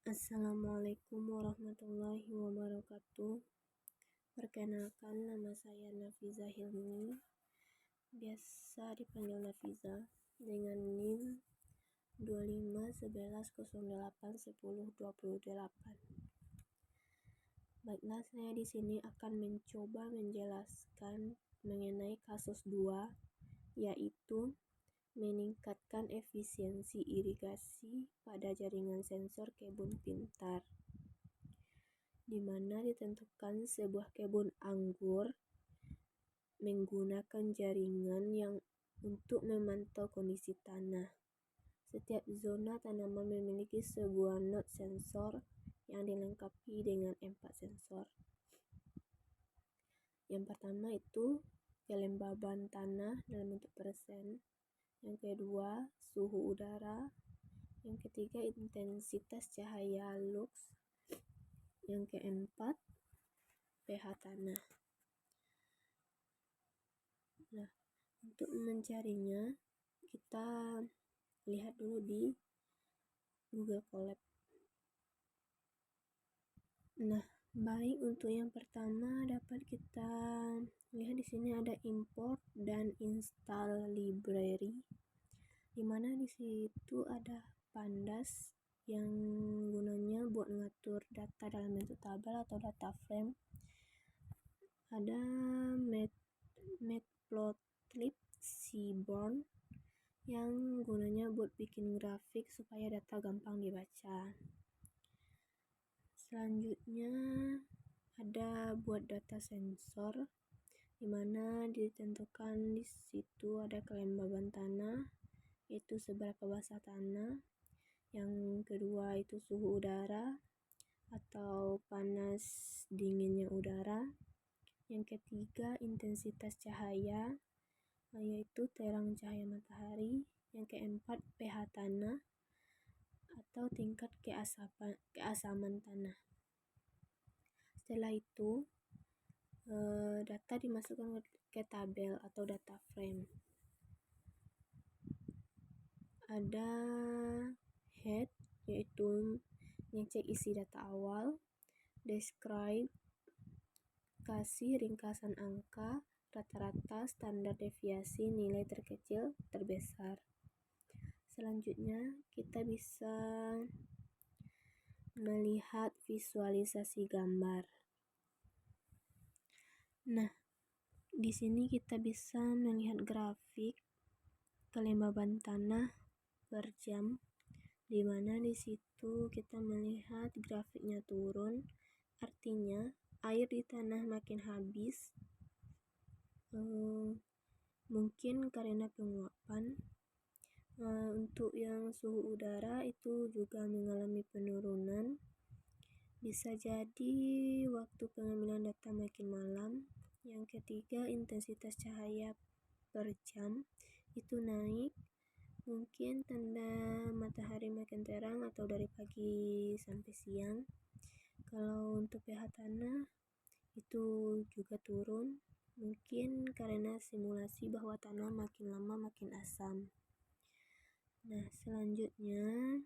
Assalamualaikum warahmatullahi wabarakatuh. Perkenalkan, nama saya Nafiza Hilmi, biasa dipanggil Nafiza, dengan NIM 2511081028. Baiklah, saya di sini akan mencoba menjelaskan mengenai kasus 2, yaitu meningkatkan efisiensi irigasi pada jaringan sensor kebun pintar, di mana ditentukan sebuah kebun anggur menggunakan jaringan yang untuk memantau kondisi tanah. Setiap zona tanaman memiliki sebuah node sensor yang dilengkapi dengan 4 sensor. Yang pertama itu kelembaban tanah dalam bentuk persen, yang kedua suhu udara, yang ketiga intensitas cahaya lux, yang keempat pH tanah. Nah, untuk mencarinya kita lihat dulu di Google Colab. Nah, baik, untuk yang pertama dapat kita lihat di sini ada import dan install library, di mana di situ ada pandas yang gunanya buat ngatur data dalam bentuk tabel atau data frame. Ada Matplotlib Seaborn yang gunanya buat bikin grafik supaya data gampang dibaca. Selanjutnya ada buat data sensor, di mana ditentukan di situ ada kelembaban tanah, itu seberapa basah tanah. Yang kedua itu suhu udara atau panas dinginnya udara. Yang ketiga intensitas cahaya, yaitu terang cahaya matahari. Yang keempat pH tanah atau tingkat keasaman tanah. Setelah itu data dimasukkan ke tabel atau data frame. Ada head, yaitu ngecek isi data awal. Describe, kasih ringkasan angka, rata-rata, standar deviasi, nilai terkecil, terbesar. Selanjutnya kita bisa melihat visualisasi gambar. Nah, di sini kita bisa melihat grafik kelembaban tanah per jam, di mana di situ kita melihat grafiknya turun, artinya air di tanah makin habis, mungkin karena penguapan. Untuk yang suhu udara itu juga mengalami penurunan, bisa jadi waktu pengambilan data makin malam. Yang ketiga intensitas cahaya per jam itu naik, mungkin tanda matahari makin terang atau dari pagi sampai siang. Kalau untuk pH tanah itu juga turun, mungkin karena simulasi bahwa tanah makin lama makin asam. Nah, selanjutnya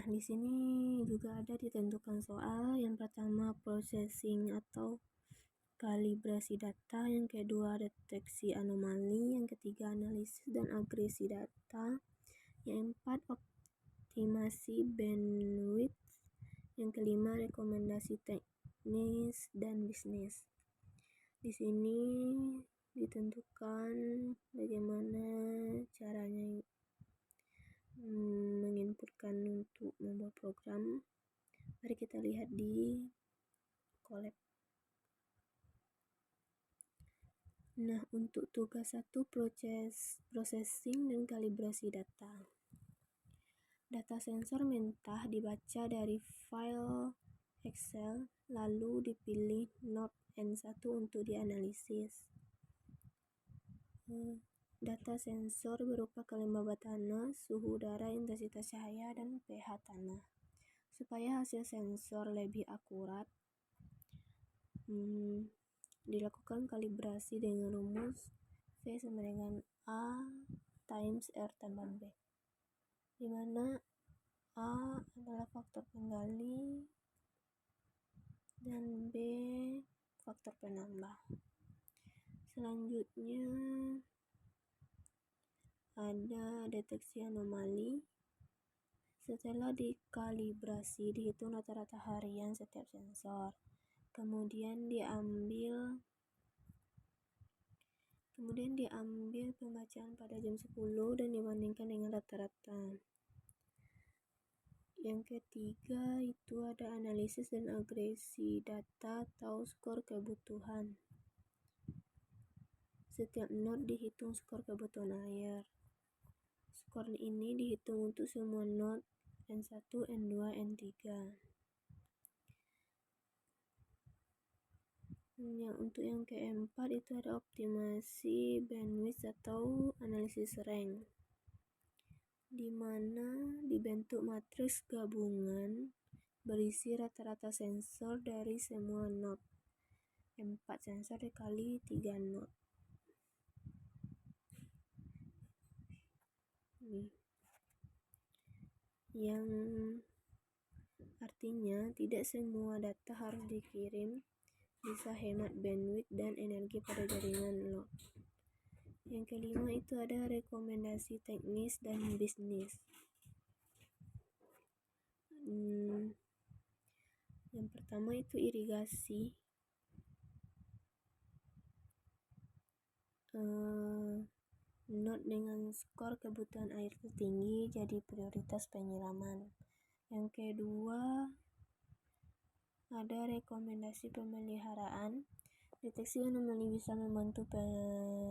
di sini juga ada ditentukan soal. Yang pertama processing atau kalibrasi data, yang kedua deteksi anomali, yang ketiga analisis dan agresi data, yang empat optimasi bandwidth, yang kelima rekomendasi teknis dan bisnis. Di sini ditentukan bagaimana caranya menginputkan untuk membuat program. Mari kita lihat di Colab. Nah, untuk tugas 1 processing dan kalibrasi data. Data sensor mentah dibaca dari file Excel, lalu dipilih node N1 untuk dianalisis. Data sensor berupa kelembaban tanah, suhu udara, intensitas cahaya, dan pH tanah. Supaya hasil sensor lebih akurat, dilakukan kalibrasi dengan rumus V sama dengan A times R tambah B. di mana A adalah faktor penggali dan B faktor penambah. Selanjutnya ada deteksi anomali. Setelah dikalibrasi, dihitung rata-rata harian setiap sensor. Kemudian diambil pembacaan pada jam 10 dan dibandingkan dengan rata-rata. Yang ketiga itu ada analisis dan agresi data atau skor kebutuhan. Setiap node dihitung skor kebutuhan air. Skor ini dihitung untuk semua node N1, N2, N3. Untuk yang keempat itu ada optimasi bandwidth atau analisis rank, di mana dibentuk matriks gabungan berisi rata-rata sensor dari semua node. 4 sensor dikali 3 node. Yang artinya tidak semua data harus dikirim, bisa hemat bandwidth dan energi pada jaringan load. Yang kelima itu ada rekomendasi teknis dan bisnis. Yang pertama itu irigasi. Node dengan skor kebutuhan air tertinggi jadi prioritas penyiraman. Yang kedua ada rekomendasi pemeliharaan. Deteksi anomali bisa membantu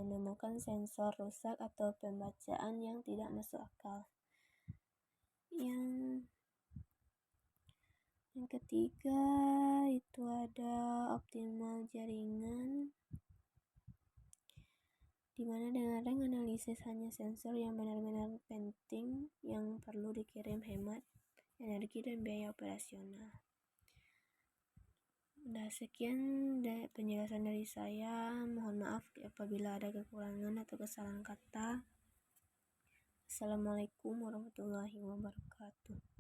menemukan sensor rusak atau pembacaan yang tidak masuk akal. Yang ketiga itu ada optimal jaringan, di mana dengan rank analisis hanya sensor yang benar-benar penting yang perlu dikirim, hemat energi dan biaya operasional. Udah sekian penjelasan dari saya. Mohon maaf apabila ada kekurangan atau kesalahan kata. Assalamualaikum warahmatullahi wabarakatuh.